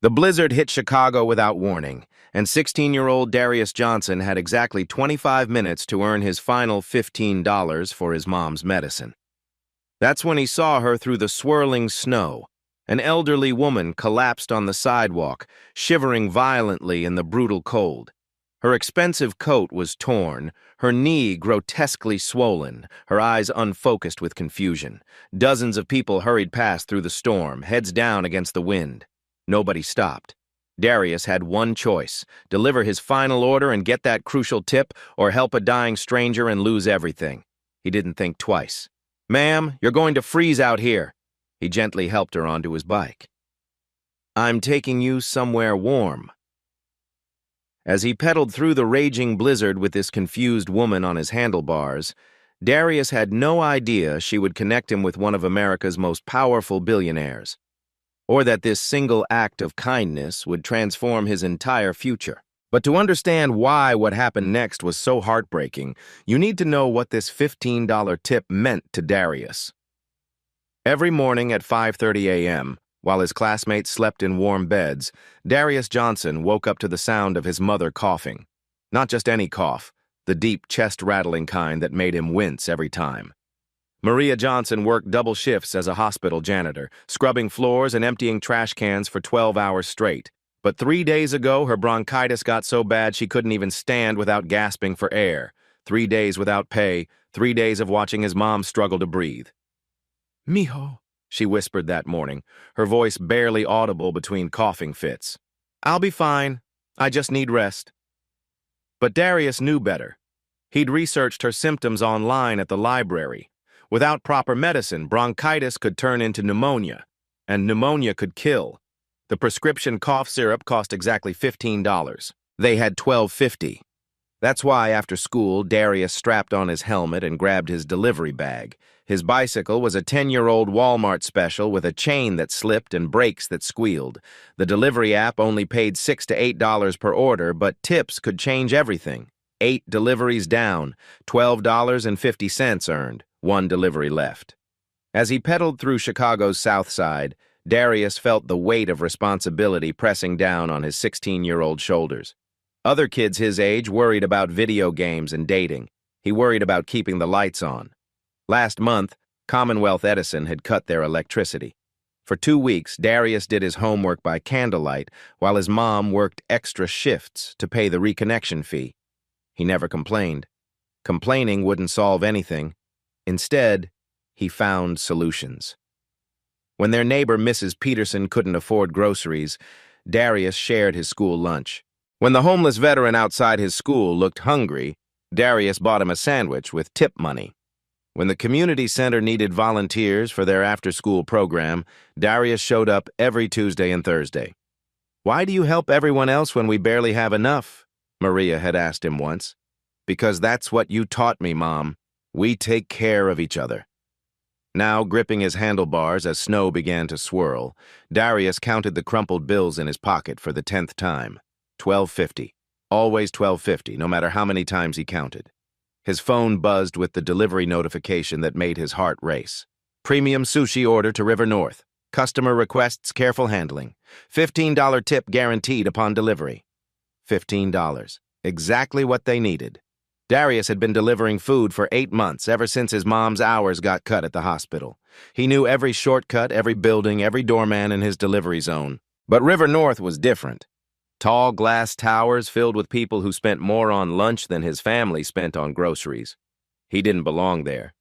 The blizzard hit Chicago without warning, and 16-year-old Darius Johnson had exactly 25 minutes to earn his final $15 for his mom's medicine. That's when he saw her through the swirling snow. An elderly woman collapsed on the sidewalk, shivering violently in the brutal cold. Her expensive coat was torn, her knee grotesquely swollen, her eyes unfocused with confusion. Dozens of people hurried past through the storm, heads down against the wind. Nobody stopped. Darius had one choice: deliver his final order and get that crucial tip, or help a dying stranger and lose everything. He didn't think twice. "Ma'am, you're going to freeze out here." He gently helped her onto his bike. "I'm taking you somewhere warm." As he pedaled through the raging blizzard with this confused woman on his handlebars, Darius had no idea she would connect him with one of America's most powerful billionaires, or that this single act of kindness would transform his entire future. But to understand why what happened next was so heartbreaking, you need to know what this $15 tip meant to Darius. Every morning at 5:30 a.m., while his classmates slept in warm beds, Darius Johnson woke up to the sound of his mother coughing. Not just any cough, the deep, chest-rattling kind that made him wince every time. Maria Johnson worked double shifts as a hospital janitor, scrubbing floors and emptying trash cans for 12 hours straight. But 3 days ago, her bronchitis got so bad she couldn't even stand without gasping for air. 3 days without pay, 3 days of watching his mom struggle to breathe. "Mijo," she whispered that morning, her voice barely audible between coughing fits. "I'll be fine. I just need rest." But Darius knew better. He'd researched her symptoms online at the library. Without proper medicine, bronchitis could turn into pneumonia, and pneumonia could kill. The prescription cough syrup cost exactly $15. They had $12.50. That's why, after school, Darius strapped on his helmet and grabbed his delivery bag. His bicycle was a 10-year-old Walmart special with a chain that slipped and brakes that squealed. The delivery app only paid $6 to $8 per order, but tips could change everything. 8 deliveries down, $12.50 earned, 1 delivery left. As he pedaled through Chicago's South Side, Darius felt the weight of responsibility pressing down on his 16-year-old shoulders. Other kids his age worried about video games and dating. He worried about keeping the lights on. Last month, Commonwealth Edison had cut their electricity. For 2 weeks, Darius did his homework by candlelight while his mom worked extra shifts to pay the reconnection fee. He never complained. Complaining wouldn't solve anything. Instead, he found solutions. When their neighbor, Mrs. Peterson, couldn't afford groceries, Darius shared his school lunch. When the homeless veteran outside his school looked hungry, Darius bought him a sandwich with tip money. When the community center needed volunteers for their after-school program, Darius showed up every Tuesday and Thursday. "Why do you help everyone else when we barely have enough?" Maria had asked him once. "Because that's what you taught me, Mom. We take care of each other." Now, gripping his handlebars as snow began to swirl, Darius counted the crumpled bills in his pocket for the 10th time. $12.50. Always $12.50, no matter how many times he counted. His phone buzzed with the delivery notification that made his heart race. "Premium sushi order to River North. Customer requests careful handling. $15 tip guaranteed upon delivery." $15. Exactly what they needed. Darius had been delivering food for 8 months, ever since his mom's hours got cut at the hospital. He knew every shortcut, every building, every doorman in his delivery zone. But River North was different. Tall glass towers filled with people who spent more on lunch than his family spent on groceries. He didn't belong there,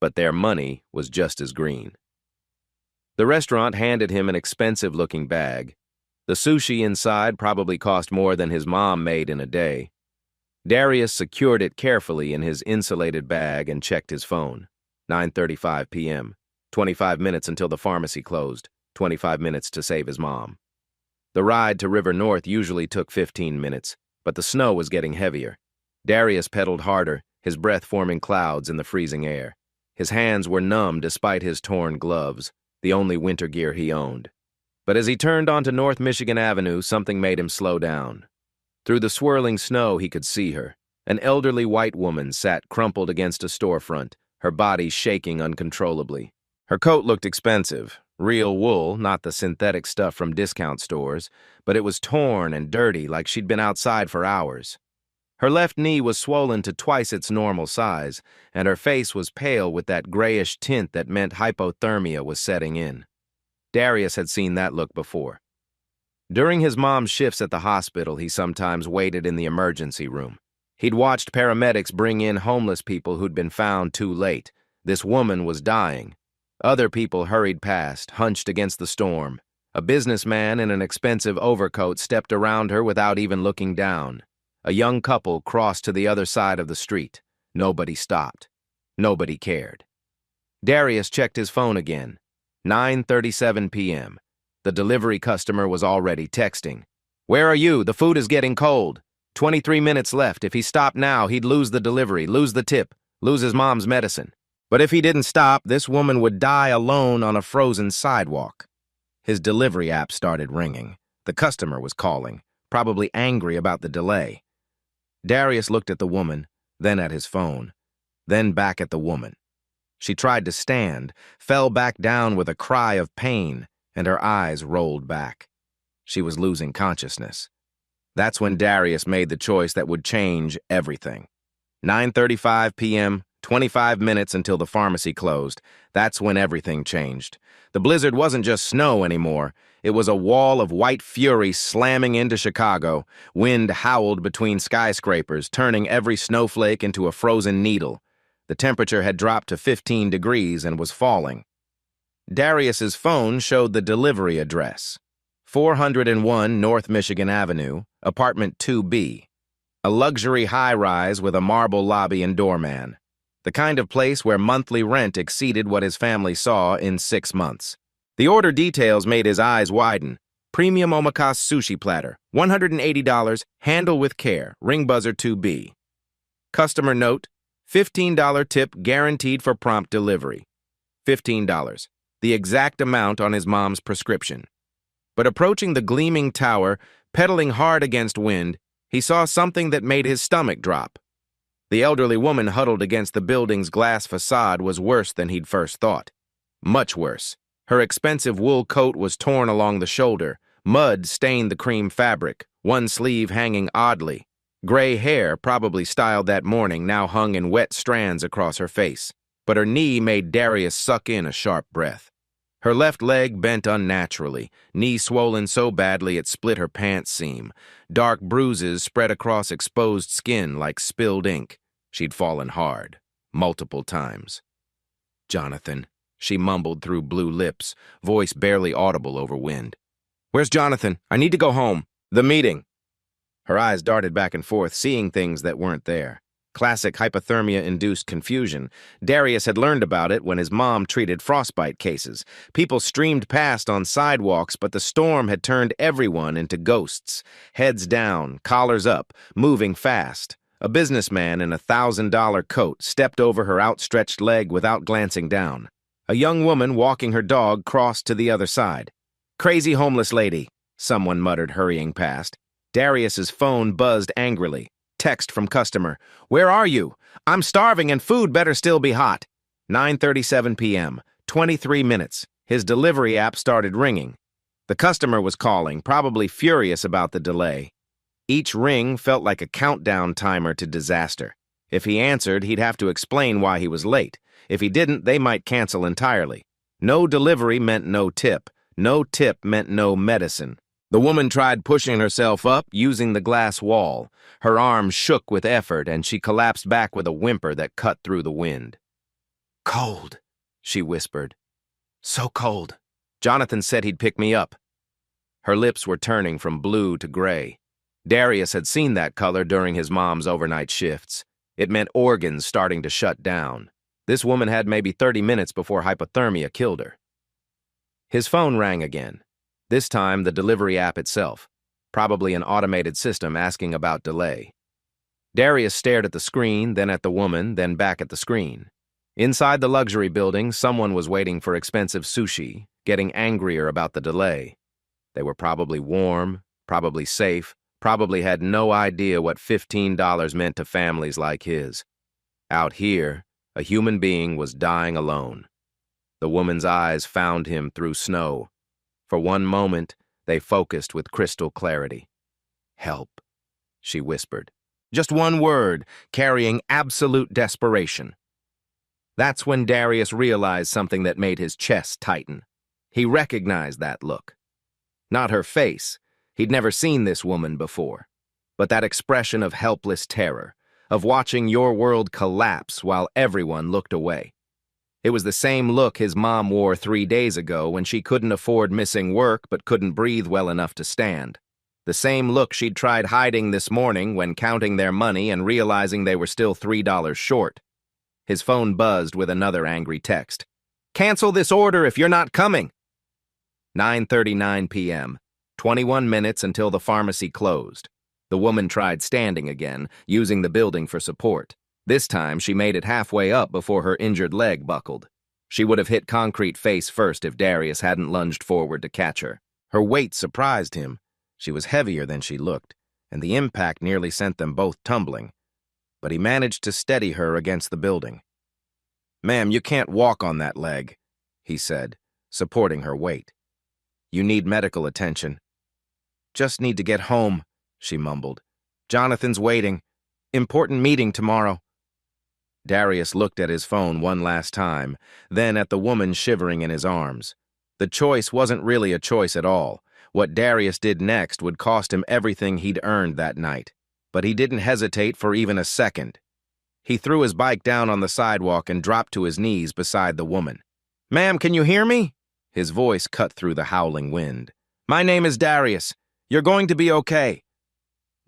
but their money was just as green. The restaurant handed him an expensive-looking bag. The sushi inside probably cost more than his mom made in a day. Darius secured it carefully in his insulated bag and checked his phone. 9:35 p.m. 25 minutes until the pharmacy closed. 25 minutes to save his mom. The ride to River North usually took 15 minutes, but the snow was getting heavier. Darius pedaled harder, his breath forming clouds in the freezing air. His hands were numb despite his torn gloves, the only winter gear he owned. But as he turned onto North Michigan Avenue, something made him slow down. Through the swirling snow, he could see her. An elderly white woman sat crumpled against a storefront, her body shaking uncontrollably. Her coat looked expensive, Real wool, not the synthetic stuff from discount stores, but it was torn and dirty like she'd been outside for hours. Her left knee was swollen to twice its normal size, and her face was pale with that grayish tint that meant hypothermia was setting in. Darius had seen that look before. During his mom's shifts at the hospital, he sometimes waited in the emergency room. He'd watched paramedics bring in homeless people who'd been found too late. This woman was dying. Other people hurried past, hunched against the storm. A businessman in an expensive overcoat stepped around her without even looking down. A young couple crossed to the other side of the street. Nobody stopped. Nobody cared. Darius checked his phone again. 9:37 p.m. The delivery customer was already texting. "Where are you? The food is getting cold. 23 minutes left. If he stopped now, he'd lose the delivery, lose the tip, lose his mom's medicine. But if he didn't stop, this woman would die alone on a frozen sidewalk." His delivery app started ringing. The customer was calling, probably angry about the delay. Darius looked at the woman, then at his phone, then back at the woman. She tried to stand, fell back down with a cry of pain, and her eyes rolled back. She was losing consciousness. That's when Darius made the choice that would change everything. 9:35 p.m., 25 minutes until the pharmacy closed. That's when everything changed. The blizzard wasn't just snow anymore. It was a wall of white fury slamming into Chicago. Wind howled between skyscrapers, turning every snowflake into a frozen needle. The temperature had dropped to 15 degrees and was falling. Darius's phone showed the delivery address. 401 North Michigan Avenue, apartment 2B. A luxury high-rise with a marble lobby and doorman. The kind of place where monthly rent exceeded what his family saw in 6 months. The order details made his eyes widen. Premium omakase sushi platter, $180, handle with care, ring buzzer 2B. Customer note, $15 tip guaranteed for prompt delivery. $15, the exact amount on his mom's prescription. But approaching the gleaming tower, pedaling hard against wind, he saw something that made his stomach drop. The elderly woman huddled against the building's glass facade was worse than he'd first thought. Much worse. Her expensive wool coat was torn along the shoulder. Mud stained the cream fabric, one sleeve hanging oddly. Gray hair, probably styled that morning, now hung in wet strands across her face. But her knee made Darius suck in a sharp breath. Her left leg bent unnaturally, knee swollen so badly it split her pants seam. Dark bruises spread across exposed skin like spilled ink. She'd fallen hard, multiple times. "Jonathan," she mumbled through blue lips, voice barely audible over wind. "Where's Jonathan? I need to go home. The meeting." Her eyes darted back and forth, seeing things that weren't there. Classic hypothermia-induced confusion. Darius had learned about it when his mom treated frostbite cases. People streamed past on sidewalks, but the storm had turned everyone into ghosts. Heads down, collars up, moving fast. A businessman in a $1,000 coat stepped over her outstretched leg without glancing down. A young woman walking her dog crossed to the other side. "Crazy homeless lady," someone muttered, hurrying past. Darius's phone buzzed angrily. Text from customer. "Where are you? I'm starving and food better still be hot." 9:37 p.m., 23 minutes. His delivery app started ringing. The customer was calling, probably furious about the delay. Each ring felt like a countdown timer to disaster. If he answered, he'd have to explain why he was late. If he didn't, they might cancel entirely. No delivery meant no tip. No tip meant no medicine. The woman tried pushing herself up, using the glass wall. Her arms shook with effort, and she collapsed back with a whimper that cut through the wind. "Cold," she whispered. "So cold. Jonathan said he'd pick me up." Her lips were turning from blue to gray. Darius had seen that color during his mom's overnight shifts. It meant organs starting to shut down. This woman had maybe 30 minutes before hypothermia killed her. His phone rang again. This time, the delivery app itself. Probably an automated system asking about delay. Darius stared at the screen, then at the woman, then back at the screen. Inside the luxury building, someone was waiting for expensive sushi, getting angrier about the delay. They were probably warm, probably safe, probably had no idea what $15 meant to families like his. Out here, a human being was dying alone. The woman's eyes found him through snow. For one moment, they focused with crystal clarity. "Help," she whispered. Just one word, carrying absolute desperation. That's when Darius realized something that made his chest tighten. He recognized that look. Not her face. He'd never seen this woman before. But that expression of helpless terror, of watching your world collapse while everyone looked away. It was the same look his mom wore 3 days ago when she couldn't afford missing work but couldn't breathe well enough to stand. The same look she'd tried hiding this morning when counting their money and realizing they were still $3 short. His phone buzzed with another angry text. "Cancel this order if you're not coming." 9:39 p.m., 21 minutes until the pharmacy closed. The woman tried standing again, using the building for support. This time, she made it halfway up before her injured leg buckled. She would have hit concrete face first if Darius hadn't lunged forward to catch her. Her weight surprised him. She was heavier than she looked, and the impact nearly sent them both tumbling. But he managed to steady her against the building. "Ma'am, you can't walk on that leg," he said, supporting her weight. "You need medical attention." "Just need to get home," she mumbled. "Jonathan's waiting. Important meeting tomorrow." Darius looked at his phone one last time, then at the woman shivering in his arms. The choice wasn't really a choice at all. What Darius did next would cost him everything he'd earned that night. But he didn't hesitate for even a second. He threw his bike down on the sidewalk and dropped to his knees beside the woman. "Ma'am, can you hear me?" His voice cut through the howling wind. "My name is Darius. You're going to be okay."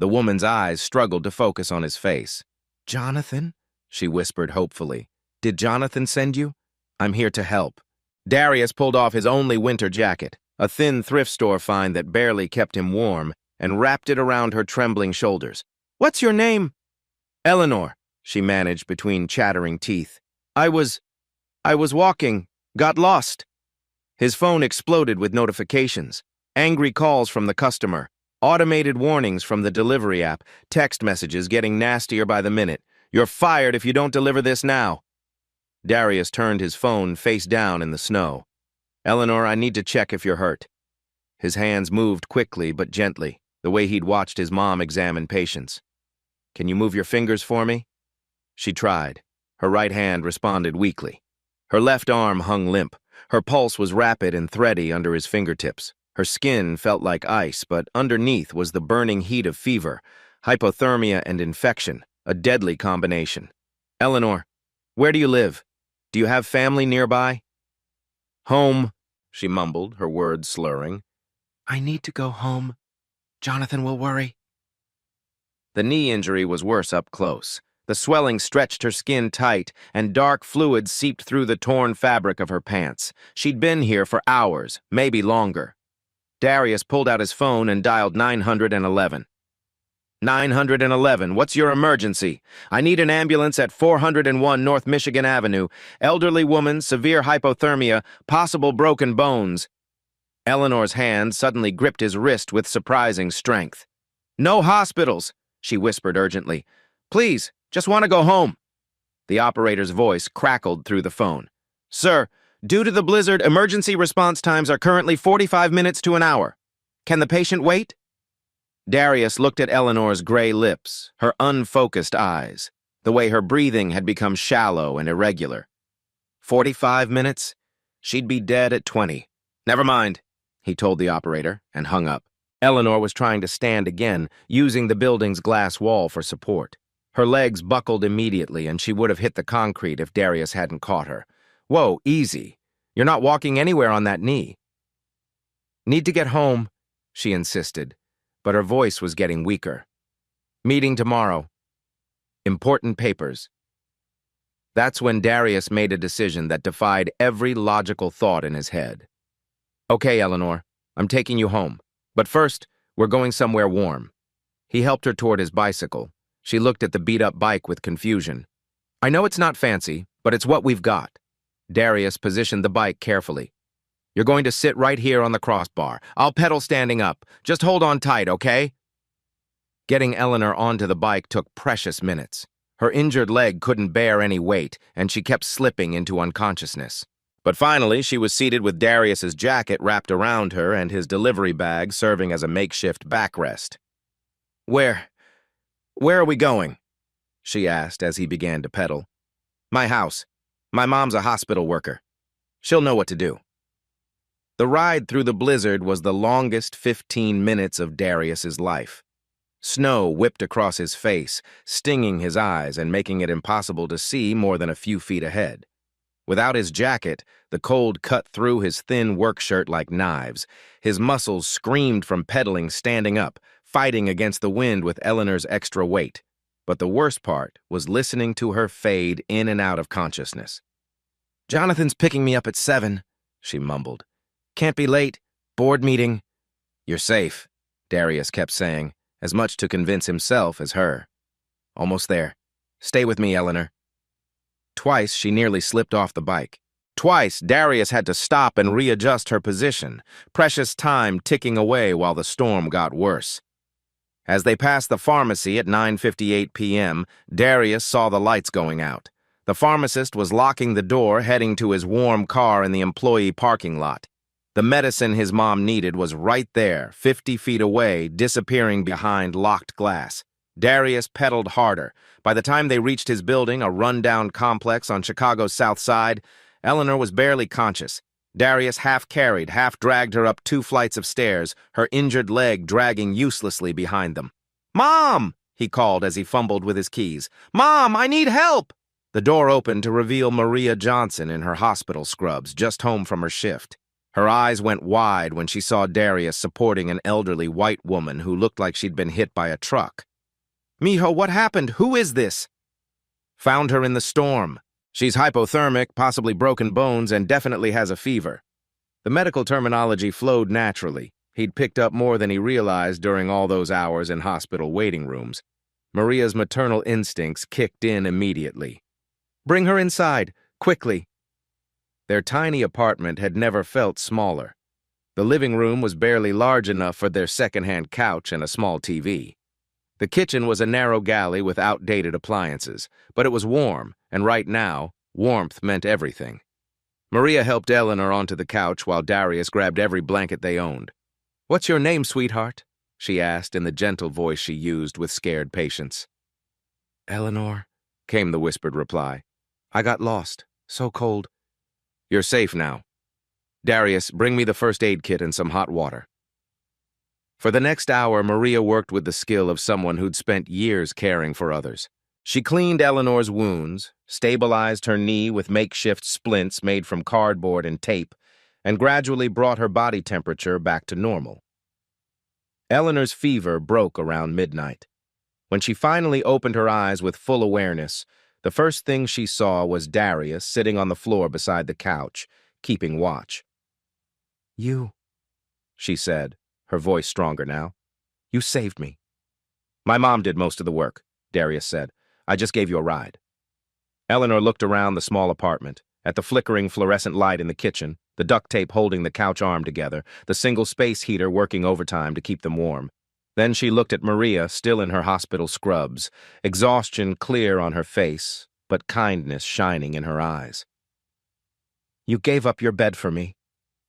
The woman's eyes struggled to focus on his face. "Jonathan?" she whispered hopefully. "Did Jonathan send you? I'm here to help." Darius pulled off his only winter jacket, a thin thrift store find that barely kept him warm, and wrapped it around her trembling shoulders. "What's your name?" "Eleanor," she managed between chattering teeth. I was walking, got lost." His phone exploded with notifications. Angry calls from the customer, automated warnings from the delivery app, text messages getting nastier by the minute. "You're fired if you don't deliver this now." Darius turned his phone face down in the snow. "Eleanor, I need to check if you're hurt." His hands moved quickly but gently, the way he'd watched his mom examine patients. "Can you move your fingers for me?" She tried. Her right hand responded weakly. Her left arm hung limp. Her pulse was rapid and thready under his fingertips. Her skin felt like ice, but underneath was the burning heat of fever, hypothermia and infection, a deadly combination. "Eleanor, where do you live? Do you have family nearby?" "Home," she mumbled, her words slurring. "I need to go home. Jonathan will worry." The knee injury was worse up close. The swelling stretched her skin tight, and dark fluid seeped through the torn fabric of her pants. She'd been here for hours, maybe longer. Darius pulled out his phone and dialed 911. 911, what's your emergency? I need an ambulance at 401 North Michigan Avenue. Elderly woman, severe hypothermia, possible broken bones. Eleanor's hand suddenly gripped his wrist with surprising strength. "No hospitals," she whispered urgently. "Please, just want to go home." The operator's voice crackled through the phone. "Sir, due to the blizzard, emergency response times are currently 45 minutes to an hour. Can the patient wait?" Darius looked at Eleanor's gray lips, her unfocused eyes, the way her breathing had become shallow and irregular. 45 minutes? She'd be dead at 20. "Never mind," he told the operator, and hung up. Eleanor was trying to stand again, using the building's glass wall for support. Her legs buckled immediately, and she would have hit the concrete if Darius hadn't caught her. "Whoa, easy. You're not walking anywhere on that knee." "Need to get home," she insisted, but her voice was getting weaker. "Meeting tomorrow. Important papers." That's when Darius made a decision that defied every logical thought in his head. "Okay, Eleanor, I'm taking you home. But first, we're going somewhere warm." He helped her toward his bicycle. She looked at the beat-up bike with confusion. "I know it's not fancy, but it's what we've got." Darius positioned the bike carefully. "You're going to sit right here on the crossbar. I'll pedal standing up. Just hold on tight, okay?" Getting Eleanor onto the bike took precious minutes. Her injured leg couldn't bear any weight, and she kept slipping into unconsciousness. But finally, she was seated with Darius's jacket wrapped around her and his delivery bag serving as a makeshift backrest. Where are we going? She asked as he began to pedal. My house. My mom's a hospital worker. She'll know what to do. The ride through the blizzard was the longest 15 minutes of Darius's life. Snow whipped across his face, stinging his eyes and making it impossible to see more than a few feet ahead. Without his jacket, the cold cut through his thin work shirt like knives. His muscles screamed from pedaling standing up, fighting against the wind with Eleanor's extra weight. But the worst part was listening to her fade in and out of consciousness. Jonathan's picking me up at 7, she mumbled. Can't be late. Board meeting. You're safe, Darius kept saying, as much to convince himself as her. Almost there. Stay with me, Eleanor. Twice, she nearly slipped off the bike. Twice, Darius had to stop and readjust her position, precious time ticking away while the storm got worse. As they passed the pharmacy at 9:58 p.m., Darius saw the lights going out. The pharmacist was locking the door, heading to his warm car in the employee parking lot. The medicine his mom needed was right there, 50 feet away, disappearing behind locked glass. Darius pedaled harder. By the time they reached his building, a rundown complex on Chicago's South Side, Eleanor was barely conscious. Darius half-carried, half-dragged her up 2 flights of stairs, her injured leg dragging uselessly behind them. "Mom!" he called as he fumbled with his keys. "Mom, I need help!" The door opened to reveal Maria Johnson in her hospital scrubs, just home from her shift. Her eyes went wide when she saw Darius supporting an elderly white woman who looked like she'd been hit by a truck. "Mijo, what happened? Who is this?" "Found her in the storm. She's hypothermic, possibly broken bones, and definitely has a fever." The medical terminology flowed naturally. He'd picked up more than he realized during all those hours in hospital waiting rooms. Maria's maternal instincts kicked in immediately. "Bring her inside, quickly." Their tiny apartment had never felt smaller. The living room was barely large enough for their second-hand couch and a small TV. The kitchen was a narrow galley with outdated appliances, but it was warm, and right now, warmth meant everything. Maria helped Eleanor onto the couch while Darius grabbed every blanket they owned. "What's your name, sweetheart?" she asked in the gentle voice she used with scared patience. "Eleanor," came the whispered reply. "I got lost. So cold." "You're safe now. Darius, bring me the first aid kit and some hot water." For the next hour, Maria worked with the skill of someone who'd spent years caring for others. She cleaned Eleanor's wounds, stabilized her knee with makeshift splints made from cardboard and tape, and gradually brought her body temperature back to normal. Eleanor's fever broke around midnight. When she finally opened her eyes with full awareness, the first thing she saw was Darius sitting on the floor beside the couch, keeping watch. "You," she said, her voice stronger now. "You saved me." "My mom did most of the work," Darius said. "I just gave you a ride." Eleanor looked around the small apartment, at the flickering fluorescent light in the kitchen, the duct tape holding the couch arm together, the single space heater working overtime to keep them warm. Then she looked at Maria, still in her hospital scrubs, exhaustion clear on her face, but kindness shining in her eyes. "You gave up your bed for me,"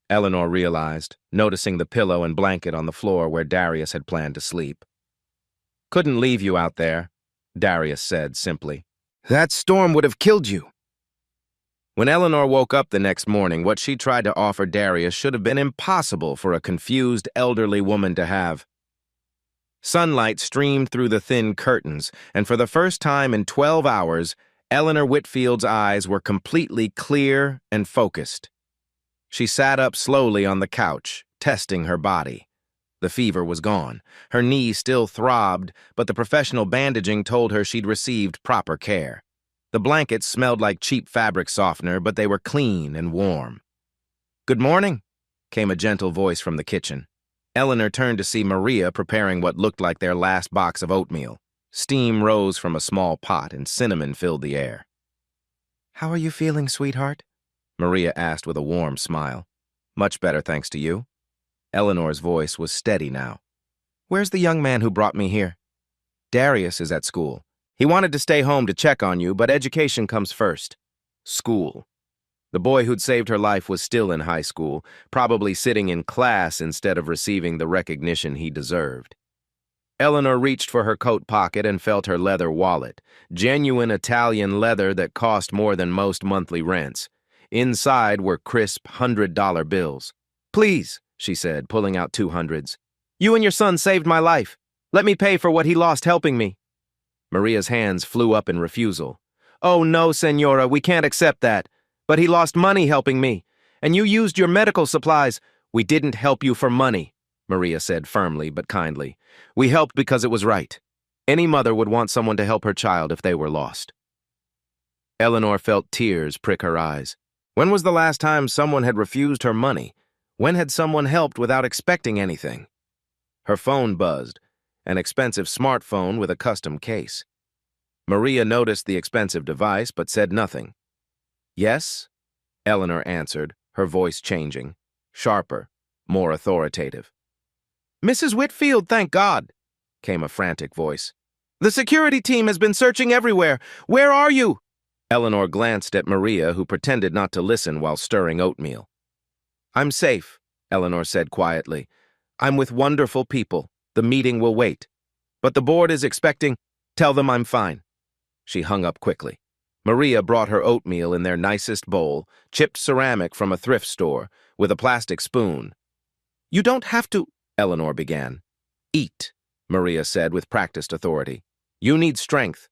Eleanor realized, noticing the pillow and blanket on the floor where Darius had planned to sleep. "Couldn't leave you out there," Darius said simply. "That storm would have killed you." When Eleanor woke up the next morning, what she tried to offer Darius should have been impossible for a confused elderly woman to have. Sunlight streamed through the thin curtains, and for the first time in 12 hours, Eleanor Whitfield's eyes were completely clear and focused. She sat up slowly on the couch, testing her body. The fever was gone. Her knee still throbbed, but the professional bandaging told her she'd received proper care. The blankets smelled like cheap fabric softener, but they were clean and warm. "Good morning," came a gentle voice from the kitchen. Eleanor turned to see Maria preparing what looked like their last box of oatmeal. Steam rose from a small pot and cinnamon filled the air. "How are you feeling, sweetheart?" Maria asked with a warm smile. "Much better, thanks to you." Eleanor's voice was steady now. "Where's the young man who brought me here?" "Darius is at school. He wanted to stay home to check on you, but education comes first." "School." The boy who'd saved her life was still in high school, probably sitting in class instead of receiving the recognition he deserved. Eleanor reached for her coat pocket and felt her leather wallet, genuine Italian leather that cost more than most monthly rents. Inside were crisp $100 bills. "Please," she said, pulling out 200s. "You and your son saved my life. Let me pay for what he lost helping me." Maria's hands flew up in refusal. "Oh, no, Senora, we can't accept that. But he lost money helping me. And you used your medical supplies." "We didn't help you for money," Maria said firmly but kindly. "We helped because it was right. Any mother would want someone to help her child if they were lost." Eleanor felt tears prick her eyes. When was the last time someone had refused her money? When had someone helped without expecting anything? Her phone buzzed, an expensive smartphone with a custom case. Maria noticed the expensive device but said nothing. "Yes?" Eleanor answered, her voice changing, sharper, more authoritative. "Mrs. Whitfield, thank God," came a frantic voice. "The security team has been searching everywhere. Where are you?" Eleanor glanced at Maria, who pretended not to listen while stirring oatmeal. "I'm safe," Eleanor said quietly. "I'm with wonderful people. The meeting will wait. But the board is expecting. Tell them I'm fine." She hung up quickly. Maria brought her oatmeal in their nicest bowl, chipped ceramic from a thrift store, with a plastic spoon. "You don't have to," Eleanor began. "Eat," Maria said with practiced authority. "You need strength."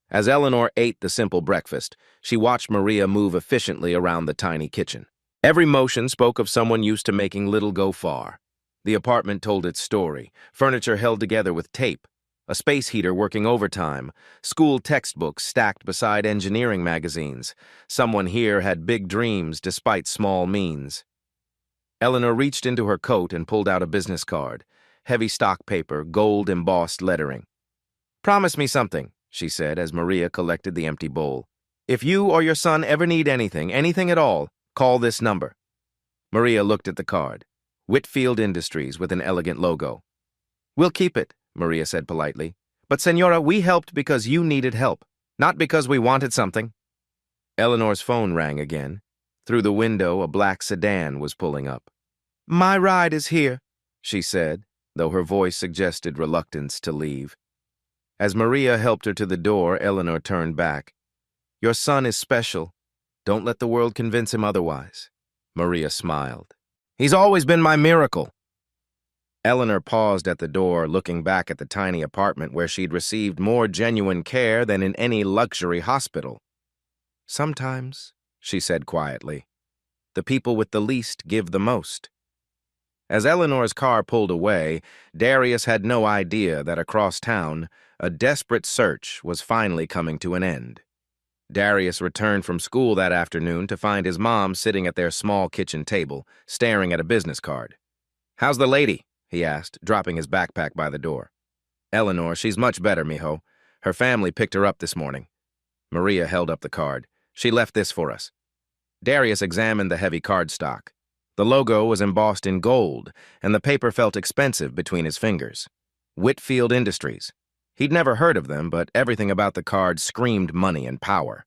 As Eleanor ate the simple breakfast, she watched Maria move efficiently around the tiny kitchen. Every motion spoke of someone used to making little go far. The apartment told its story, furniture held together with tape, a space heater working overtime, school textbooks stacked beside engineering magazines. Someone here had big dreams despite small means. Eleanor reached into her coat and pulled out a business card, heavy stock paper, gold-embossed lettering. "Promise me something," she said as Maria collected the empty bowl. "If you or your son ever need anything at all, call this number." Maria looked at the card. Whitfield Industries with an elegant logo. "We'll keep it," Maria said politely. "But, Senora, we helped because you needed help, not because we wanted something." Eleanor's phone rang again. Through the window, a black sedan was pulling up. "My ride is here," she said, though her voice suggested reluctance to leave. As Maria helped her to the door, Eleanor turned back. "Your son is special. Don't let the world convince him otherwise." Maria smiled. "He's always been my miracle." Eleanor paused at the door, looking back at the tiny apartment where she'd received more genuine care than in any luxury hospital. "Sometimes," she said quietly, "the people with the least give the most." As Eleanor's car pulled away, Darius had no idea that across town, a desperate search was finally coming to an end. Darius returned from school that afternoon to find his mom sitting at their small kitchen table, staring at a business card. "How's the lady?" he asked, dropping his backpack by the door. "Eleanor, she's much better, mijo. Her family picked her up this morning." Maria held up the card. "She left this for us." Darius examined the heavy cardstock. The logo was embossed in gold, and the paper felt expensive between his fingers. Whitfield Industries. He'd never heard of them, but everything about the card screamed money and power.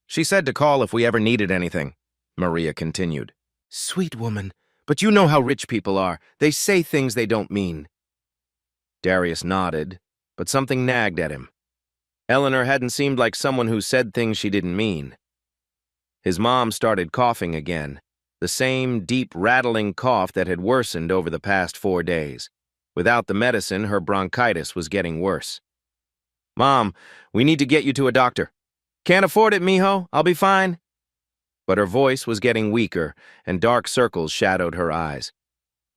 "She said to call if we ever needed anything," Maria continued. "Sweet woman, but you know how rich people are. They say things they don't mean." Darius nodded, but something nagged at him. Eleanor hadn't seemed like someone who said things she didn't mean. His mom started coughing again, the same deep, rattling cough that had worsened over the past 4 days. Without the medicine, her bronchitis was getting worse. "Mom, we need to get you to a doctor." "Can't afford it, mijo. I'll be fine." But her voice was getting weaker, and dark circles shadowed her eyes.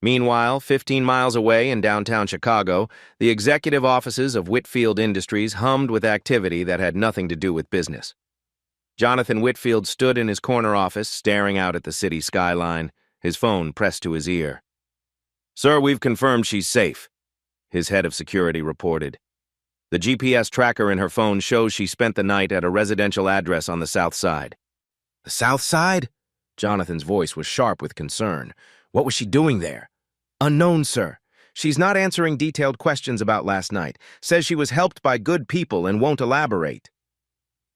Meanwhile, 15 miles away in downtown Chicago, the executive offices of Whitfield Industries hummed with activity that had nothing to do with business. Jonathan Whitfield stood in his corner office, staring out at the city skyline, his phone pressed to his ear. "Sir, we've confirmed she's safe," his head of security reported. The GPS tracker in her phone shows she spent the night at a residential address on the South Side. "The South Side?" Jonathan's voice was sharp with concern. "What was she doing there?" "Unknown, sir. She's not answering detailed questions about last night. Says she was helped by good people and won't elaborate."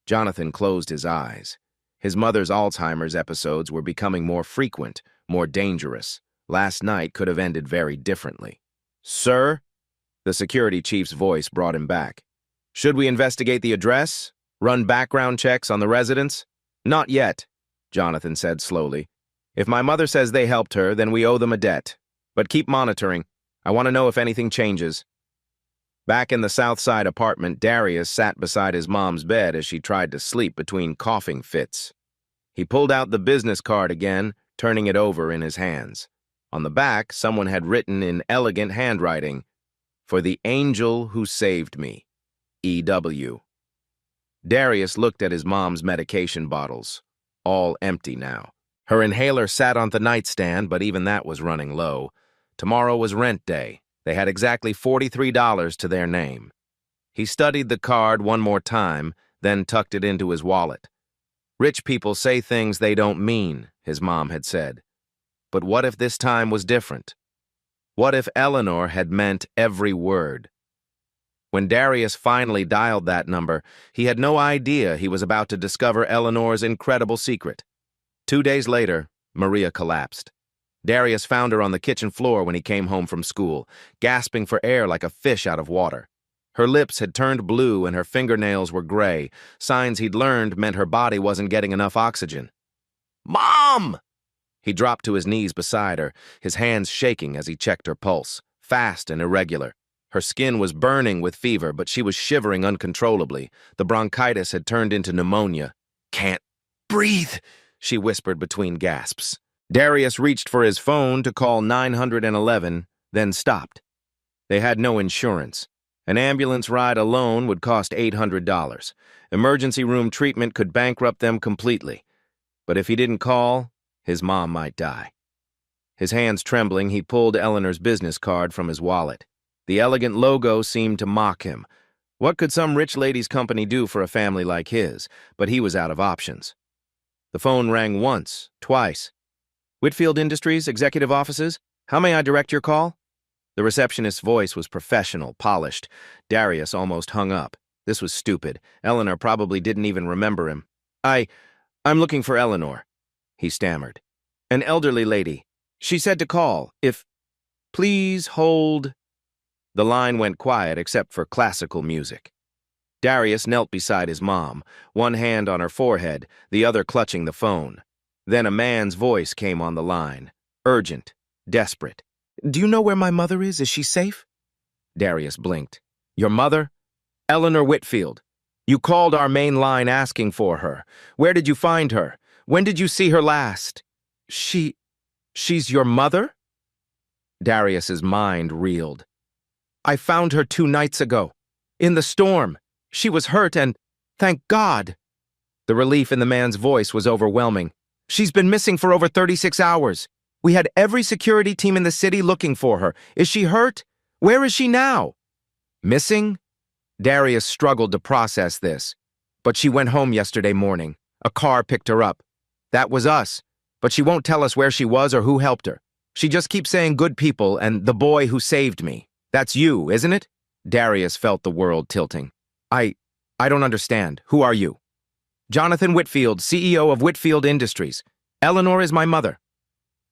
Jonathan closed his eyes. His mother's Alzheimer's episodes were becoming more frequent, more dangerous. Last night could have ended very differently. "Sir?" The security chief's voice brought him back. "Should we investigate the address? Run background checks on the residents?" "Not yet," Jonathan said slowly. "If my mother says they helped her, then we owe them a debt. But keep monitoring. I want to know if anything changes." Back in the South Side apartment, Darius sat beside his mom's bed as she tried to sleep between coughing fits. He pulled out the business card again, turning it over in his hands. On the back, someone had written in elegant handwriting, "For the angel who saved me, E.W." Darius looked at his mom's medication bottles, all empty now. Her inhaler sat on the nightstand, but even that was running low. Tomorrow was rent day. They had exactly $43 to their name. He studied the card one more time, then tucked it into his wallet. "Rich people say things they don't mean," his mom had said. But what if this time was different? What if Eleanor had meant every word? When Darius finally dialed that number, he had no idea he was about to discover Eleanor's incredible secret. 2 days later, Maria collapsed. Darius found her on the kitchen floor when he came home from school, gasping for air like a fish out of water. Her lips had turned blue and her fingernails were gray, signs he'd learned meant her body wasn't getting enough oxygen. "Mom!" He dropped to his knees beside her, his hands shaking as he checked her pulse, fast and irregular. Her skin was burning with fever, but she was shivering uncontrollably. The bronchitis had turned into pneumonia. "Can't breathe," she whispered between gasps. Darius reached for his phone to call 911, then stopped. They had no insurance. An ambulance ride alone would cost $800. Emergency room treatment could bankrupt them completely. But if he didn't call, his mom might die. His hands trembling, he pulled Eleanor's business card from his wallet. The elegant logo seemed to mock him. What could some rich lady's company do for a family like his? But he was out of options. The phone rang once, twice. "Whitfield Industries, executive offices? How may I direct your call?" The receptionist's voice was professional, polished. Darius almost hung up. This was stupid. Eleanor probably didn't even remember him. I'm looking for Eleanor," he stammered. "An elderly lady. She said to call. Please hold." The line went quiet except for classical music. Darius knelt beside his mom, one hand on her forehead, the other clutching the phone. Then a man's voice came on the line, urgent, desperate. "Do you know where my mother is? Is she safe?" Darius blinked. "Your mother? Eleanor Whitfield. You called our main line asking for her. Where did you find her? When did you see her last?" She's your mother?" Darius's mind reeled. "I found her 2 nights ago. In the storm. She was hurt and, thank God." The relief in the man's voice was overwhelming. "She's been missing for over 36 hours. We had every security team in the city looking for her. Is she hurt? Where is she now?" "Missing?" Darius struggled to process this. "But she went home yesterday morning. A car picked her up. That was us. But she won't tell us where she was or who helped her. She just keeps saying good people and the boy who saved me. That's you, isn't it?" Darius felt the world tilting. I don't understand. Who are you?" "Jonathan Whitfield, CEO of Whitfield Industries. Eleanor is my mother."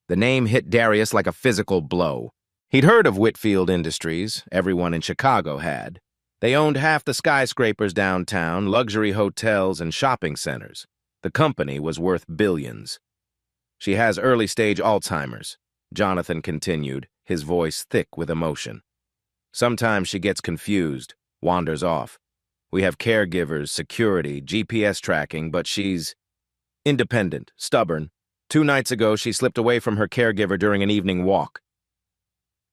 The name hit Darius like a physical blow. He'd heard of Whitfield Industries. Everyone in Chicago had. They owned half the skyscrapers downtown, luxury hotels, and shopping centers. The company was worth billions. "She has early-stage Alzheimer's," Jonathan continued, his voice thick with emotion. "Sometimes she gets confused, wanders off. We have caregivers, security, GPS tracking, but she's independent, stubborn. 2 nights ago, she slipped away from her caregiver during an evening walk."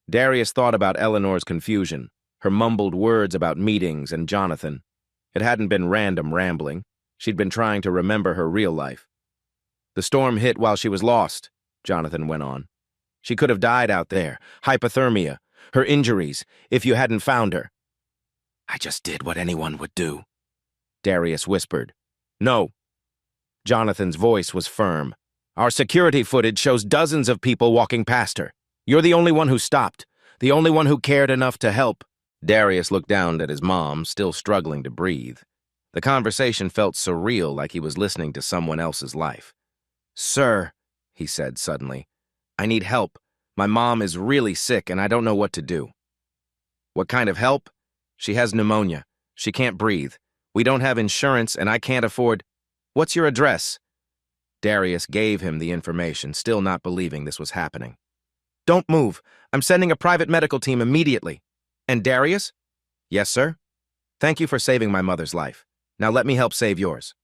Darius thought about Eleanor's confusion, her mumbled words about meetings and Jonathan. It hadn't been random rambling. She'd been trying to remember her real life. "The storm hit while she was lost," Jonathan went on. "She could have died out there. Hypothermia. Her injuries, if you hadn't found her." "I just did what anyone would do," Darius whispered. "No." Jonathan's voice was firm. "Our security footage shows dozens of people walking past her. You're the only one who stopped, the only one who cared enough to help." Darius looked down at his mom, still struggling to breathe. The conversation felt surreal, like he was listening to someone else's life. "Sir," he said suddenly, "I need help. My mom is really sick and I don't know what to do." "What kind of help?" "She has pneumonia. She can't breathe. We don't have insurance and I can't afford—" "What's your address?" Darius gave him the information, still not believing this was happening. "Don't move. I'm sending a private medical team immediately." "And Darius?" "Yes, sir." "Thank you for saving my mother's life. Now let me help save yours."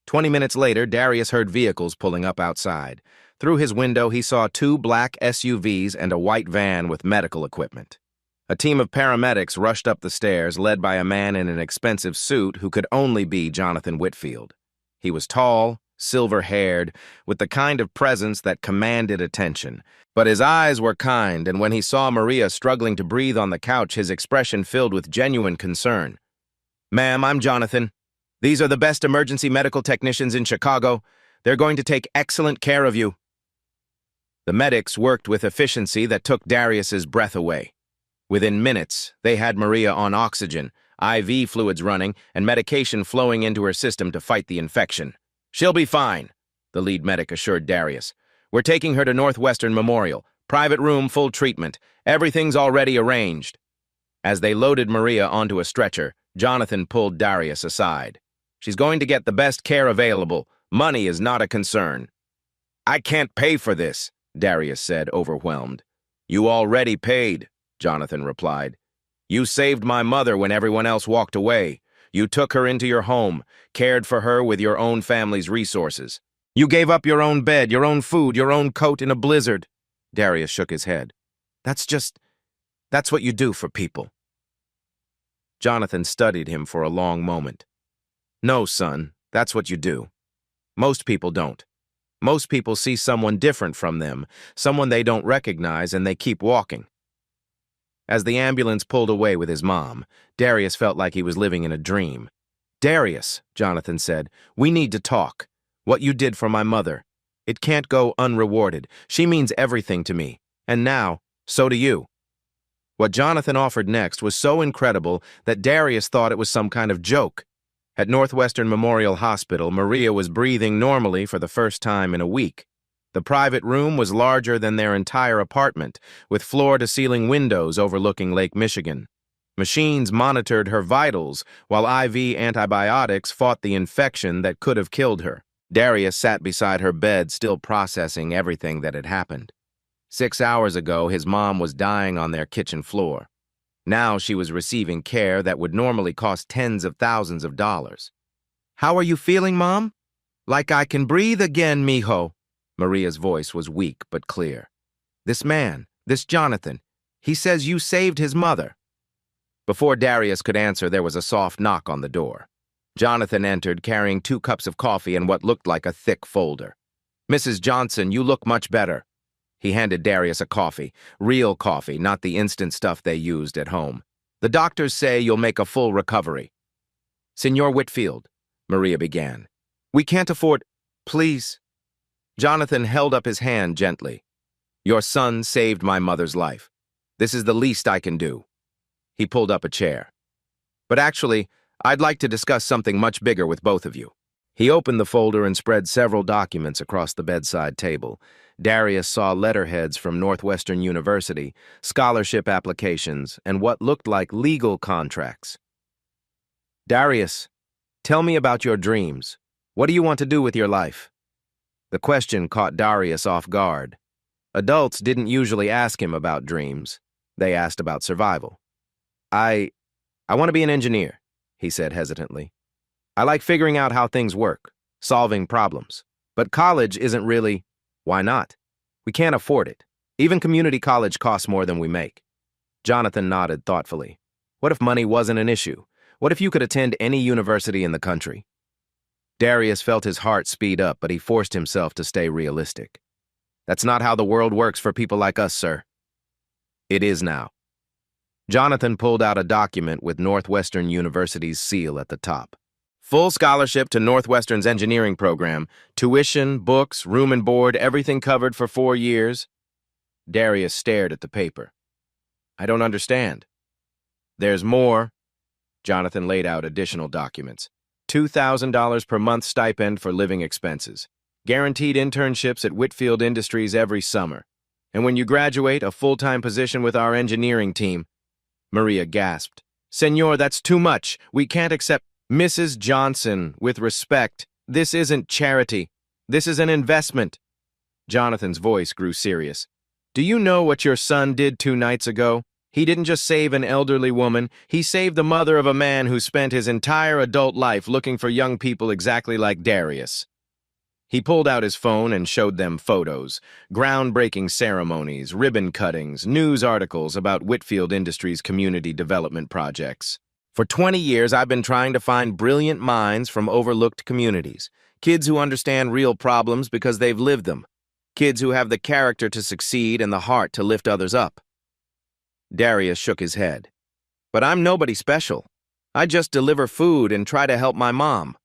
20 minutes later, Darius heard vehicles pulling up outside. Through his window, he saw 2 black SUVs and a white van with medical equipment. A team of paramedics rushed up the stairs, led by a man in an expensive suit who could only be Jonathan Whitfield. He was tall, silver-haired, with the kind of presence that commanded attention. But his eyes were kind, and when he saw Maria struggling to breathe on the couch, his expression filled with genuine concern. "Ma'am, I'm Jonathan. These are the best emergency medical technicians in Chicago. They're going to take excellent care of you." The medics worked with efficiency that took Darius's breath away. Within minutes, they had Maria on oxygen, IV fluids running, and medication flowing into her system to fight the infection. "She'll be fine," the lead medic assured Darius. "We're taking her to Northwestern Memorial. Private room, full treatment. Everything's already arranged." As they loaded Maria onto a stretcher, Jonathan pulled Darius aside. "She's going to get the best care available. Money is not a concern." "I can't pay for this," Darius said, overwhelmed. "You already paid," Jonathan replied. "You saved my mother when everyone else walked away. You took her into your home, cared for her with your own family's resources. You gave up your own bed, your own food, your own coat in a blizzard." Darius shook his head. That's what you do for people." Jonathan studied him for a long moment. "No, son, that's what you do. Most people don't. Most people see someone different from them, someone they don't recognize, and they keep walking." As the ambulance pulled away with his mom, Darius felt like he was living in a dream. "Darius," Jonathan said, "we need to talk. What you did for my mother. It can't go unrewarded. She means everything to me. And now, so do you." What Jonathan offered next was so incredible that Darius thought it was some kind of joke. At Northwestern Memorial Hospital, Maria was breathing normally for the first time in a week. The private room was larger than their entire apartment, with floor-to-ceiling windows overlooking Lake Michigan. Machines monitored her vitals, while IV antibiotics fought the infection that could have killed her. Darius sat beside her bed, still processing everything that had happened. 6 hours ago, his mom was dying on their kitchen floor. Now she was receiving care that would normally cost tens of thousands of dollars. "How are you feeling, Mom?" "Like I can breathe again, mijo." Maria's voice was weak but clear. "This man, this Jonathan, he says you saved his mother." Before Darius could answer, there was a soft knock on the door. Jonathan entered, carrying 2 cups of coffee and what looked like a thick folder. "Mrs. Johnson, you look much better." He handed Darius a coffee, real coffee, not the instant stuff they used at home. "The doctors say you'll make a full recovery." "Senor Whitfield," Maria began, "we can't afford—" "Please." Jonathan held up his hand gently. "Your son saved my mother's life. This is the least I can do." He pulled up a chair. "But actually, I'd like to discuss something much bigger with both of you." He opened the folder and spread several documents across the bedside table. Darius saw letterheads from Northwestern University, scholarship applications, and what looked like legal contracts. "Darius, tell me about your dreams. What do you want to do with your life?" The question caught Darius off guard. Adults didn't usually ask him about dreams. They asked about survival. I want to be an engineer," he said hesitantly. "I like figuring out how things work, solving problems. But college isn't really—" "Why not? We can't afford it. Even community college costs more than we make." Jonathan nodded thoughtfully. "What if money wasn't an issue? What if you could attend any university in the country?" Darius felt his heart speed up, but he forced himself to stay realistic. "That's not how the world works for people like us, sir." "It is now." Jonathan pulled out a document with Northwestern University's seal at the top. "Full scholarship to Northwestern's engineering program. Tuition, books, room and board, everything covered for 4 years." Darius stared at the paper. "I don't understand." "There's more." Jonathan laid out additional documents. $2,000 per month stipend for living expenses. Guaranteed internships at Whitfield Industries every summer. And when you graduate, a full-time position with our engineering team. Maria gasped. Senor, that's too much. We can't accept. Mrs. Johnson, with respect, this isn't charity. This is an investment. Jonathan's voice grew serious. Do you know what your son did 2 nights ago? He didn't just save an elderly woman, he saved the mother of a man who spent his entire adult life looking for young people exactly like Darius. He pulled out his phone and showed them photos, groundbreaking ceremonies, ribbon cuttings, news articles about Whitfield Industries' community development projects. For 20 years, I've been trying to find brilliant minds from overlooked communities, kids who understand real problems because they've lived them, kids who have the character to succeed and the heart to lift others up. Darius shook his head. But I'm nobody special. I just deliver food and try to help my mom.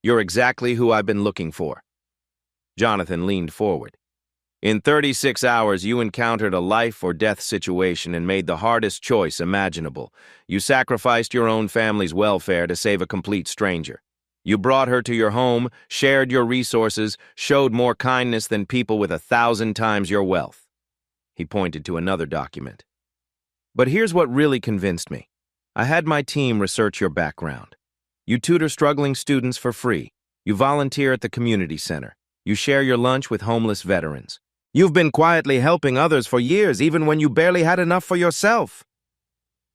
You're exactly who I've been looking for. Jonathan leaned forward. In 36 hours, you encountered a life or death situation and made the hardest choice imaginable. You sacrificed your own family's welfare to save a complete stranger. You brought her to your home, shared your resources, showed more kindness than people with 1,000 times your wealth. He pointed to another document. But here's what really convinced me. I had my team research your background. You tutor struggling students for free. You volunteer at the community center. You share your lunch with homeless veterans. You've been quietly helping others for years, even when you barely had enough for yourself.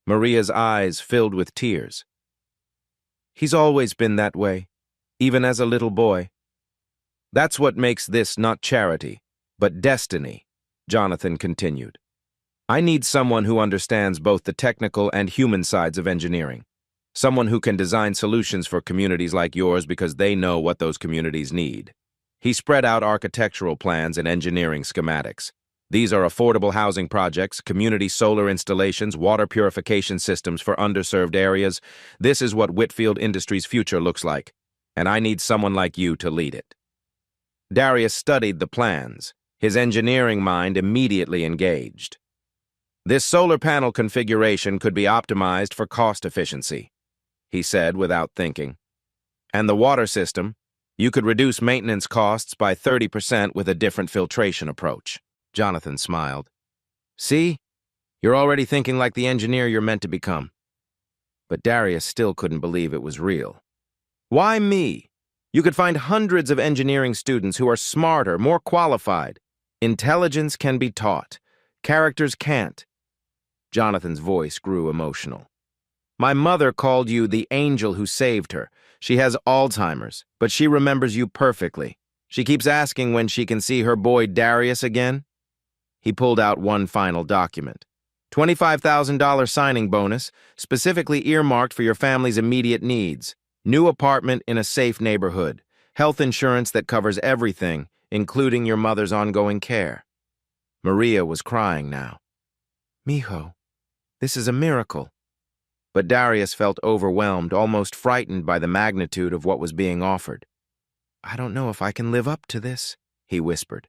Maria's eyes filled with tears. He's always been that way, even as a little boy. That's what makes this not charity, but destiny, Jonathan continued. I need someone who understands both the technical and human sides of engineering. Someone who can design solutions for communities like yours because they know what those communities need. He spread out architectural plans and engineering schematics. These are affordable housing projects, community solar installations, water purification systems for underserved areas. This is what Whitfield Industries' future looks like, and I need someone like you to lead it. Darius studied the plans, his engineering mind immediately engaged. This solar panel configuration could be optimized for cost efficiency, he said without thinking. And the water system, you could reduce maintenance costs by 30% with a different filtration approach. Jonathan smiled. See? You're already thinking like the engineer you're meant to become. But Darius still couldn't believe it was real. Why me? You could find hundreds of engineering students who are smarter, more qualified. Intelligence can be taught. Characters can't. Jonathan's voice grew emotional. My mother called you the angel who saved her. She has Alzheimer's, but she remembers you perfectly. She keeps asking when she can see her boy Darius again. He pulled out one final document. $25,000 signing bonus, specifically earmarked for your family's immediate needs. New apartment in a safe neighborhood. Health insurance that covers everything, including your mother's ongoing care. Maria was crying now. Mijo, this is a miracle. But Darius felt overwhelmed, almost frightened by the magnitude of what was being offered. I don't know if I can live up to this, he whispered.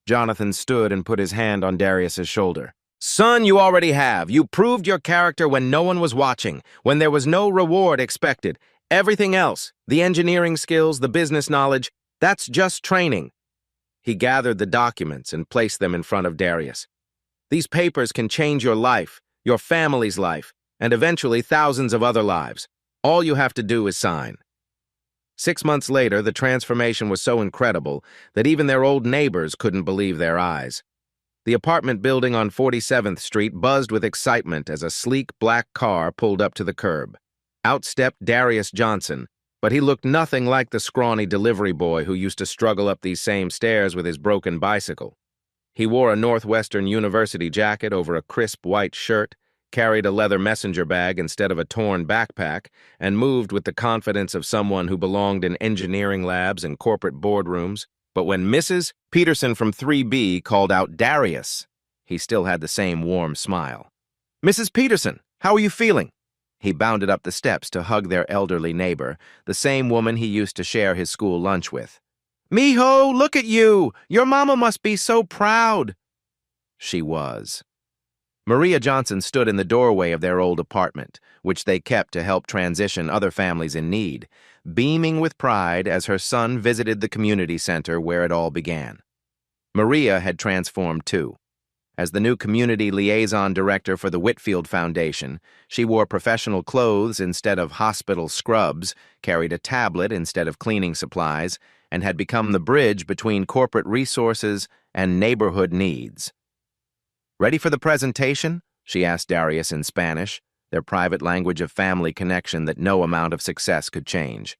Jonathan stood and put his hand on Darius's shoulder. Son, you already have. You proved your character when no one was watching, when there was no reward expected. Everything else, the engineering skills, the business knowledge, that's just training. He gathered the documents and placed them in front of Darius. These papers can change your life, your family's life, and eventually thousands of other lives. All you have to do is sign. 6 months later, the transformation was so incredible that even their old neighbors couldn't believe their eyes. The apartment building on 47th Street buzzed with excitement as a sleek black car pulled up to the curb. Out stepped Darius Johnson, but he looked nothing like the scrawny delivery boy who used to struggle up these same stairs with his broken bicycle. He wore a Northwestern University jacket over a crisp white shirt, carried a leather messenger bag instead of a torn backpack, and moved with the confidence of someone who belonged in engineering labs and corporate boardrooms. But when Mrs. Peterson from 3B called out Darius, he still had the same warm smile. Mrs. Peterson, how are you feeling? He bounded up the steps to hug their elderly neighbor, the same woman he used to share his school lunch with. Mijo, look at you! Your mama must be so proud. She was. Maria Johnson stood in the doorway of their old apartment, which they kept to help transition other families in need, beaming with pride as her son visited the community center where it all began. Maria had transformed too. As the new community liaison director for the Whitfield Foundation, she wore professional clothes instead of hospital scrubs, carried a tablet instead of cleaning supplies, and had become the bridge between corporate resources and neighborhood needs. "Ready for the presentation?" she asked Darius in Spanish, their private language of family connection that no amount of success could change.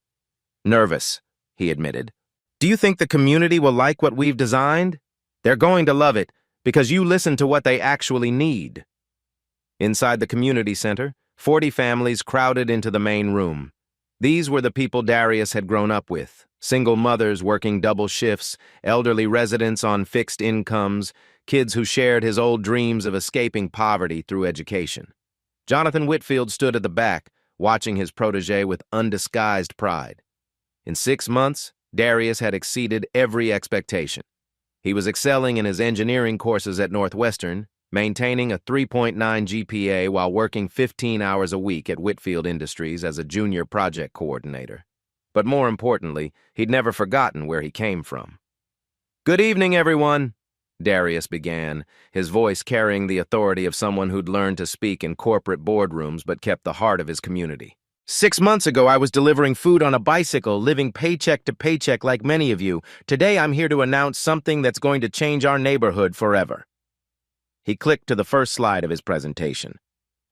"Nervous," he admitted. "Do you think the community will like what we've designed? They're going to love it, because you listen to what they actually need." Inside the community center, 40 families crowded into the main room. These were the people Darius had grown up with: single mothers working double shifts, elderly residents on fixed incomes, kids who shared his old dreams of escaping poverty through education. Jonathan Whitfield stood at the back, watching his protege with undisguised pride. In 6 months, Darius had exceeded every expectation. He was excelling in his engineering courses at Northwestern, maintaining a 3.9 GPA while working 15 hours a week at Whitfield Industries as a junior project coordinator. But more importantly, he'd never forgotten where he came from. "Good evening, everyone," Darius began, his voice carrying the authority of someone who'd learned to speak in corporate boardrooms but kept the heart of his community. "6 months ago, I was delivering food on a bicycle, living paycheck to paycheck like many of you. Today, I'm here to announce something that's going to change our neighborhood forever." He clicked to the first slide of his presentation: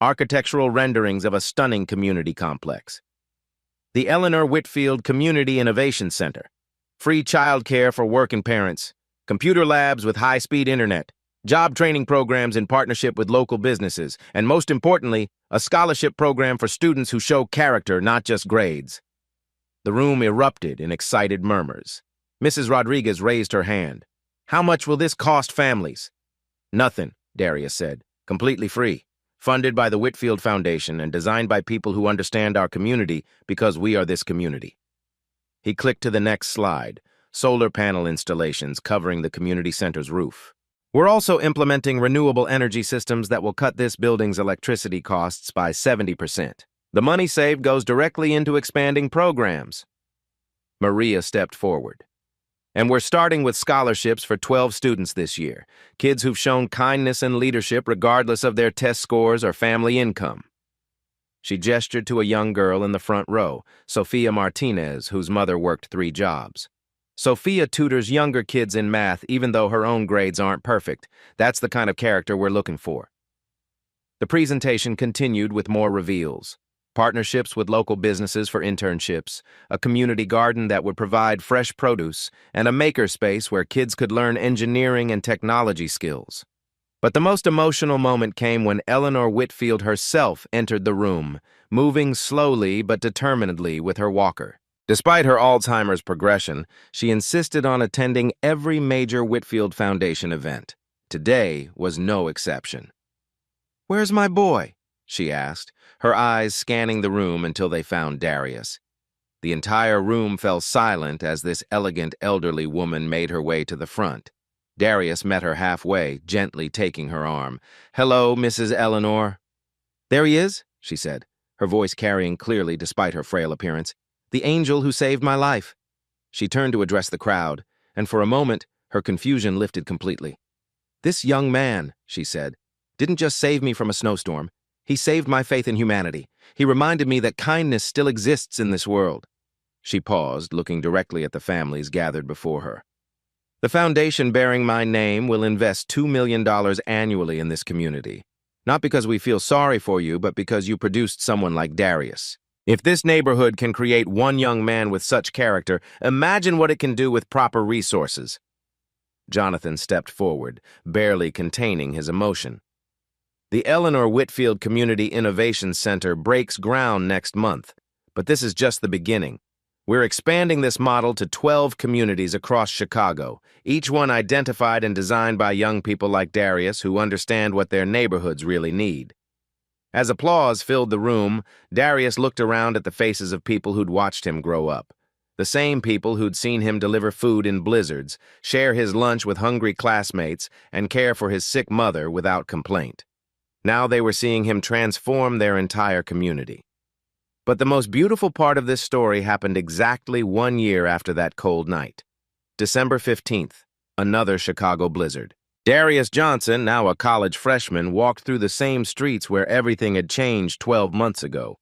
architectural renderings of a stunning community complex. The Eleanor Whitfield Community Innovation Center. Free childcare for working parents, computer labs with high-speed internet, job training programs in partnership with local businesses, and most importantly, a scholarship program for students who show character, not just grades. The room erupted in excited murmurs. Mrs. Rodriguez raised her hand. "How much will this cost families?" "Nothing," Darius said. "Completely free. Funded by the Whitfield Foundation and designed by people who understand our community because we are this community." He clicked to the next slide: solar panel installations covering the community center's roof. "We're also implementing renewable energy systems that will cut this building's electricity costs by 70%. The money saved goes directly into expanding programs." Maria stepped forward. "And we're starting with scholarships for 12 students this year, kids who've shown kindness and leadership regardless of their test scores or family income." She gestured to a young girl in the front row, Sophia Martinez, whose mother worked 3 jobs. "Sophia tutors younger kids in math even though her own grades aren't perfect. That's the kind of character we're looking for." The presentation continued with more reveals: partnerships with local businesses for internships, a community garden that would provide fresh produce, and a makerspace where kids could learn engineering and technology skills. But the most emotional moment came when Eleanor Whitfield herself entered the room, moving slowly but determinedly with her walker. Despite her Alzheimer's progression, she insisted on attending every major Whitfield Foundation event. Today was no exception. "Where's my boy?" she asked, her eyes scanning the room until they found Darius. The entire room fell silent as this elegant elderly woman made her way to the front. Darius met her halfway, gently taking her arm. "Hello, Mrs. Eleanor." "There he is," she said, her voice carrying clearly despite her frail appearance. "The angel who saved my life." She turned to address the crowd, and for a moment, her confusion lifted completely. "This young man," she said, "didn't just save me from a snowstorm. He saved my faith in humanity. He reminded me that kindness still exists in this world." She paused, looking directly at the families gathered before her. "The foundation bearing my name will invest $2 million annually in this community. Not because we feel sorry for you, but because you produced someone like Darius. If this neighborhood can create one young man with such character, imagine what it can do with proper resources." Jonathan stepped forward, barely containing his emotion. "The Eleanor Whitfield Community Innovation Center breaks ground next month, but this is just the beginning. We're expanding this model to 12 communities across Chicago, each one identified and designed by young people like Darius who understand what their neighborhoods really need." As applause filled the room, Darius looked around at the faces of people who'd watched him grow up. The same people who'd seen him deliver food in blizzards, share his lunch with hungry classmates, and care for his sick mother without complaint. Now they were seeing him transform their entire community. But the most beautiful part of this story happened exactly 1 year after that cold night. December 15th, another Chicago blizzard. Darius Johnson, now a college freshman, walked through the same streets where everything had changed 12 months ago.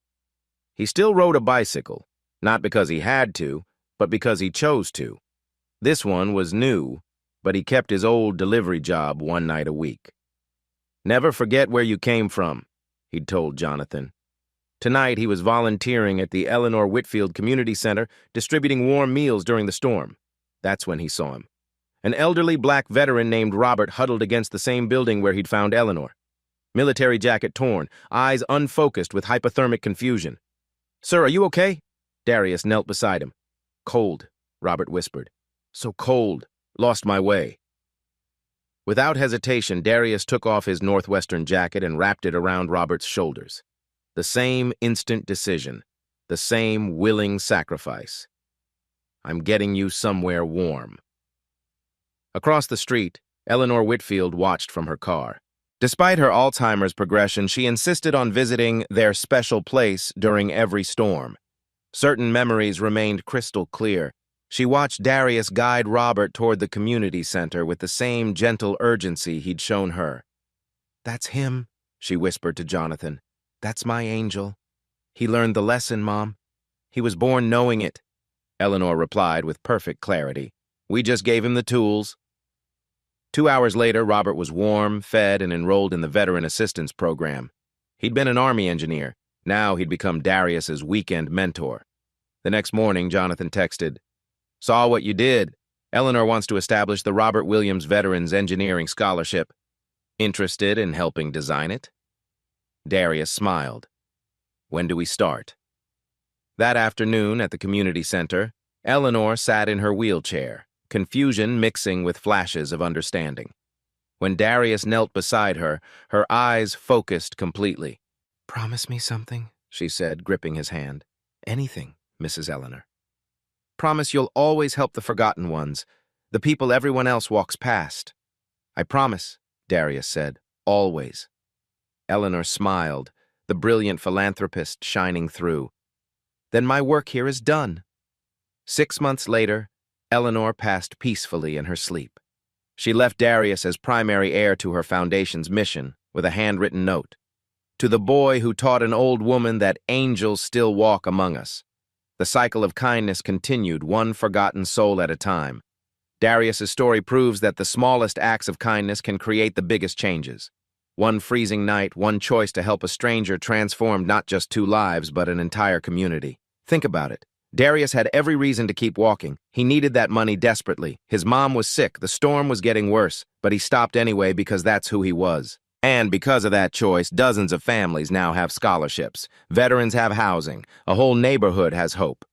He still rode a bicycle, not because he had to, but because he chose to. This one was new, but he kept his old delivery job one night a week. "Never forget where you came from," he'd told Jonathan. Tonight, he was volunteering at the Eleanor Whitfield Community Center, distributing warm meals during the storm. That's when he saw him. An elderly black veteran named Robert huddled against the same building where he'd found Eleanor. Military jacket torn, eyes unfocused with hypothermic confusion. "Sir, are you okay?" Darius knelt beside him. "Cold," Robert whispered. "So cold. Lost my way." Without hesitation, Darius took off his Northwestern jacket and wrapped it around Robert's shoulders. The same instant decision, the same willing sacrifice. "I'm getting you somewhere warm." Across the street, Eleanor Whitfield watched from her car. Despite her Alzheimer's progression, she insisted on visiting their special place during every storm. Certain memories remained crystal clear. She watched Darius guide Robert toward the community center with the same gentle urgency he'd shown her. "That's him," she whispered to Jonathan. "That's my angel. He learned the lesson, Mom. He was born knowing it," Eleanor replied with perfect clarity. "We just gave him the tools." 2 hours later, Robert was warm, fed, and enrolled in the Veteran Assistance Program. He'd been an Army engineer. Now he'd become Darius's weekend mentor. The next morning, Jonathan texted, "Saw what you did. Eleanor wants to establish the Robert Williams Veterans Engineering Scholarship. Interested in helping design it?" Darius smiled. "When do we start?" That afternoon at the community center, Eleanor sat in her wheelchair, confusion mixing with flashes of understanding. When Darius knelt beside her, her eyes focused completely. "Promise me something," she said, gripping his hand. "Anything, Mrs. Eleanor. Promise you'll always help the forgotten ones, the people everyone else walks past." "I promise," Darius said. "Always." Eleanor smiled, the brilliant philanthropist shining through. "Then my work here is done." 6 months later, Eleanor passed peacefully in her sleep. She left Darius as primary heir to her foundation's mission with a handwritten note. "To the boy who taught an old woman that angels still walk among us." The cycle of kindness continued, one forgotten soul at a time. Darius's story proves that the smallest acts of kindness can create the biggest changes. One freezing night, one choice to help a stranger transformed not just 2 lives, but an entire community. Think about it. Darius had every reason to keep walking. He needed that money desperately. His mom was sick, the storm was getting worse, but he stopped anyway because that's who he was. And because of that choice, dozens of families now have scholarships. Veterans have housing. A whole neighborhood has hope.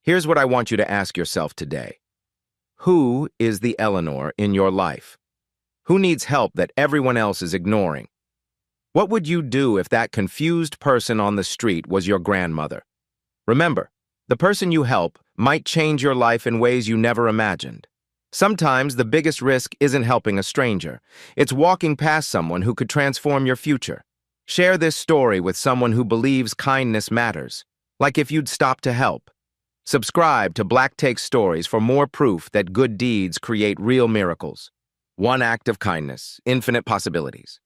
Here's what I want you to ask yourself today. Who is the Eleanor in your life? Who needs help that everyone else is ignoring? What would you do if that confused person on the street was your grandmother? Remember, the person you help might change your life in ways you never imagined. Sometimes the biggest risk isn't helping a stranger. It's walking past someone who could transform your future. Share this story with someone who believes kindness matters, like if you'd stop to help. Subscribe to Black Takes Stories for more proof that good deeds create real miracles. One act of kindness, infinite possibilities.